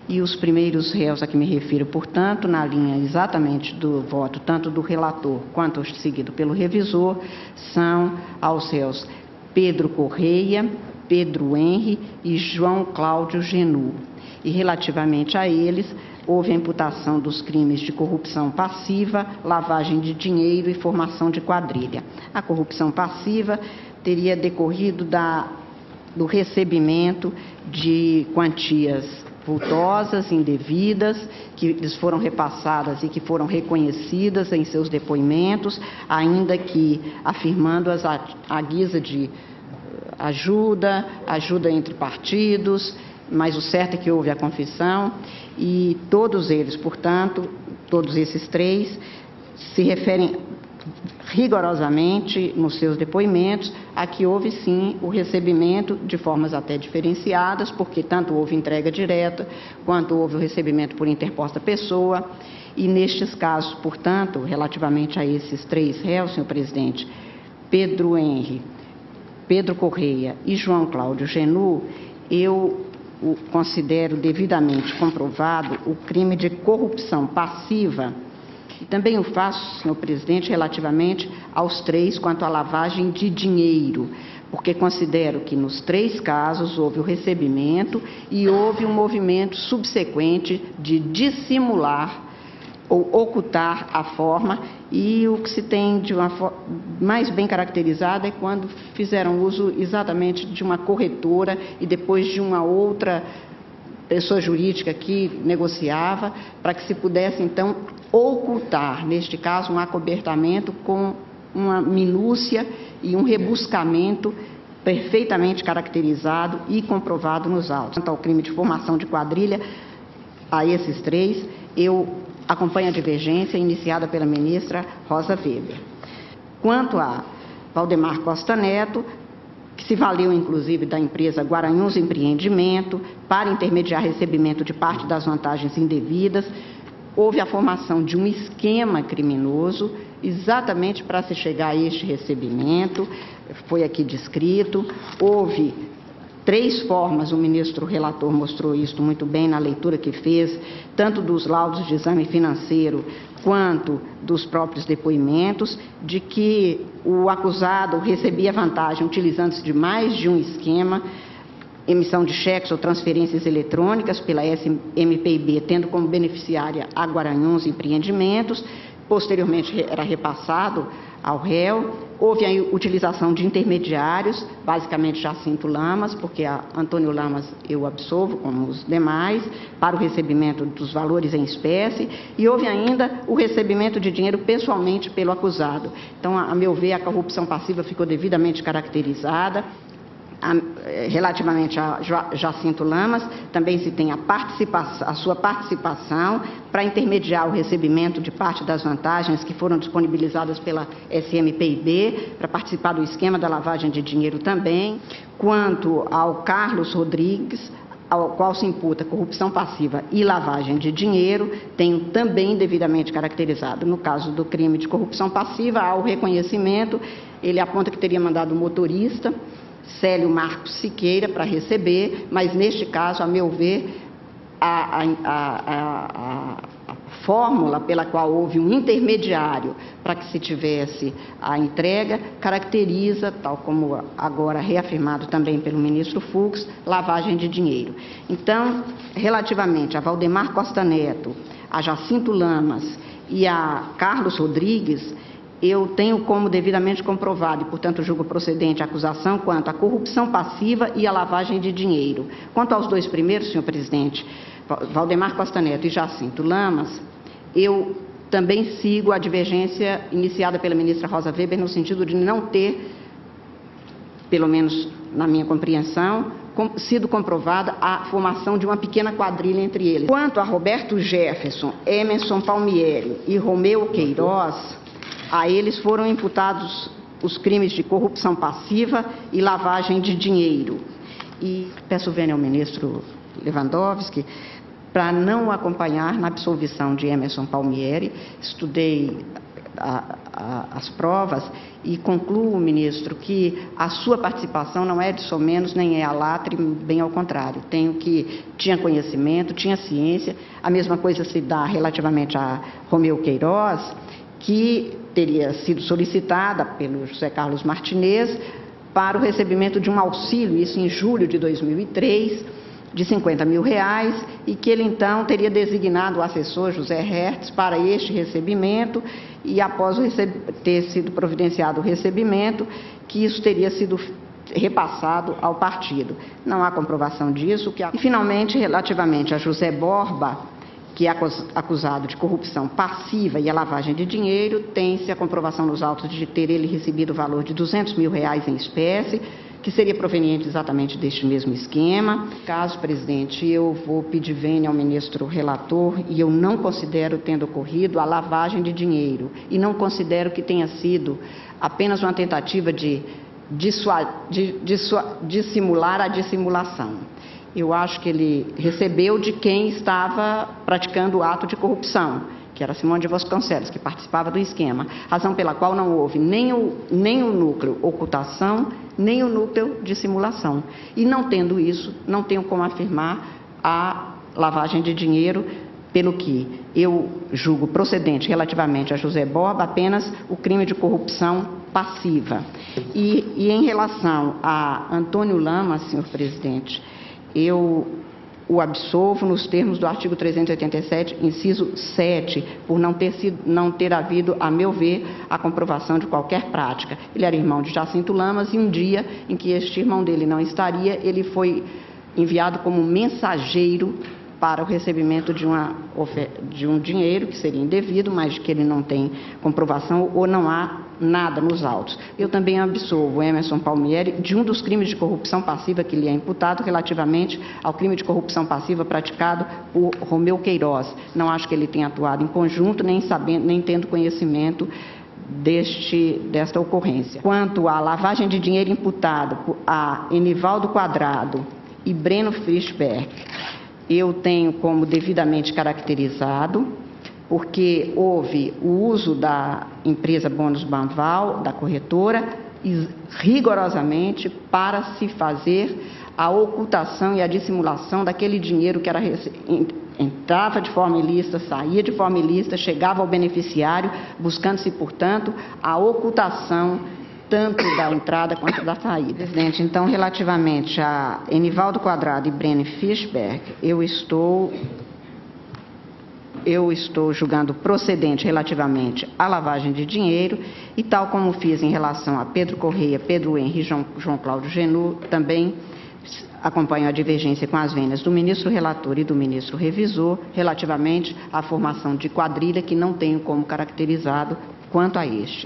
E os primeiros réus a que me refiro, portanto, na linha exatamente do voto, tanto do relator quanto seguido pelo revisor, são aos réus Pedro Correia, Pedro Henri e João Cláudio Genu. E relativamente a eles, houve a imputação dos crimes de corrupção passiva, lavagem de dinheiro e formação de quadrilha. A corrupção passiva teria decorrido do recebimento de quantias vultosas, indevidas, que lhes foram repassadas e que foram reconhecidas em seus depoimentos, ainda que afirmando-as à guisa de ajuda entre partidos, mas o certo é que houve a confissão e todos eles, portanto, todos esses três, se referem rigorosamente nos seus depoimentos a que houve sim o recebimento de formas até diferenciadas, porque tanto houve entrega direta, quanto houve o recebimento por interposta pessoa, e nestes casos, portanto, relativamente a esses três réus, senhor presidente, Pedro Henri, Pedro Correia e João Cláudio Genu, eu considero devidamente comprovado o crime de corrupção passiva. E também o faço, senhor presidente, relativamente aos três quanto à lavagem de dinheiro, porque considero que nos três casos houve o recebimento e houve um movimento subsequente de dissimular ou ocultar a forma, e o que se tem de uma forma mais bem caracterizada é quando fizeram uso exatamente de uma corretora e depois de uma outra pessoa jurídica que negociava, para que se pudesse, então, ocultar, neste caso, um acobertamento com uma minúcia e um rebuscamento perfeitamente caracterizado e comprovado nos autos. Quanto ao crime de formação de quadrilha, a esses três, eu acompanho a divergência iniciada pela ministra Rosa Weber. Quanto a Valdemar Costa Neto, que se valeu, inclusive, da empresa Guaranhuns Empreendimento para intermediar recebimento de parte das vantagens indevidas, houve a formação de um esquema criminoso exatamente para se chegar a este recebimento, foi aqui descrito, houve três formas, o ministro relator mostrou isso muito bem na leitura que fez, tanto dos laudos de exame financeiro quanto dos próprios depoimentos, de que o acusado recebia vantagem utilizando-se de mais de um esquema, emissão de cheques ou transferências eletrônicas pela SMPIB, tendo como beneficiária a Guaranhuns Empreendimentos, posteriormente era repassado ao réu. Houve a utilização de intermediários, basicamente Jacinto Lamas, porque a Antônio Lamas eu absolvo, como os demais, para o recebimento dos valores em espécie, e houve ainda o recebimento de dinheiro pessoalmente pelo acusado. Então, a meu ver, a corrupção passiva ficou devidamente caracterizada. Relativamente a Jacinto Lamas, também se tem a sua participação para intermediar o recebimento de parte das vantagens que foram disponibilizadas pela SMPIB, para participar do esquema da lavagem de dinheiro também. Quanto ao Carlos Rodrigues, ao qual se imputa corrupção passiva e lavagem de dinheiro, tenho também devidamente caracterizado. No caso do crime de corrupção passiva, há o reconhecimento, ele aponta que teria mandado o motorista Célio Marcos Siqueira para receber, mas neste caso, a meu ver, a fórmula pela qual houve um intermediário para que se tivesse a entrega caracteriza, tal como agora reafirmado também pelo ministro Fux, lavagem de dinheiro. Então, relativamente a Valdemar Costa Neto, a Jacinto Lamas e a Carlos Rodrigues, eu tenho como devidamente comprovado e, portanto, julgo procedente a acusação quanto à corrupção passiva e à lavagem de dinheiro. Quanto aos dois primeiros, senhor presidente, Valdemar Costa Neto e Jacinto Lamas, eu também sigo a divergência iniciada pela ministra Rosa Weber no sentido de não ter, pelo menos na minha compreensão, sido comprovada a formação de uma pequena quadrilha entre eles. Quanto a Roberto Jefferson, Emerson Palmieri e Romeu Queiroz, a eles foram imputados os crimes de corrupção passiva e lavagem de dinheiro. E peço vênia ao ministro Lewandowski para não acompanhar na absolvição de Emerson Palmieri. Estudei as provas e concluo, ministro, que a sua participação não é de somenos nem é alatre, bem ao contrário. Tinha conhecimento, tinha ciência. A mesma coisa se dá relativamente a Romeu Queiroz, que teria sido solicitada pelo José Carlos Martinez para o recebimento de um auxílio, isso em julho de 2003, de R$50 mil, e que ele então teria designado o assessor José Hertz para este recebimento, e após ter sido providenciado o recebimento, que isso teria sido repassado ao partido. Não há comprovação disso. E, finalmente, relativamente a José Borba, que é acusado de corrupção passiva e a lavagem de dinheiro, tem-se a comprovação nos autos de ter ele recebido o valor de R$200 mil em espécie, que seria proveniente exatamente deste mesmo esquema. Caso, presidente, eu vou pedir vênia ao ministro relator e eu não considero tendo ocorrido a lavagem de dinheiro e não considero que tenha sido apenas uma tentativa de dissimular a dissimulação. Eu acho que ele recebeu de quem estava praticando o ato de corrupção, que era Simone de Vasconcelos, que participava do esquema, razão pela qual não houve nem o núcleo ocultação, nem o núcleo de simulação. E não tendo isso, não tenho como afirmar a lavagem de dinheiro, pelo que eu julgo procedente relativamente a José Borba apenas o crime de corrupção passiva. E em relação a Antônio Lama, senhor presidente, eu o absolvo nos termos do artigo 387, inciso 7, por não ter havido, a meu ver, a comprovação de qualquer prática. Ele era irmão de Jacinto Lamas e um dia em que este irmão dele não estaria, ele foi enviado como mensageiro para o recebimento de um dinheiro que seria indevido, mas de que ele não tem comprovação ou não há nada nos autos. Eu também absolvo Emerson Palmieri de um dos crimes de corrupção passiva que lhe é imputado relativamente ao crime de corrupção passiva praticado por Romeu Queiroz. Não acho que ele tenha atuado em conjunto, nem tendo conhecimento desta ocorrência. Quanto à lavagem de dinheiro imputada a Enivaldo Quadrado e Breno Fischberg, eu tenho como devidamente caracterizado, porque houve o uso da empresa Bônus Banval, da corretora, rigorosamente para se fazer a ocultação e a dissimulação daquele dinheiro que entrava de forma ilícita, saía de forma ilícita, chegava ao beneficiário, buscando-se, portanto, a ocultação tanto da entrada quanto da saída. Presidente, então, relativamente a Enivaldo Quadrado e Breno Fischberg, eu estou julgando procedente relativamente à lavagem de dinheiro e, tal como fiz em relação a Pedro Correia, Pedro Henri e João Cláudio Genot, também acompanho a divergência com as vênias do ministro relator e do ministro revisor relativamente à formação de quadrilha que não tenho como caracterizado quanto a este.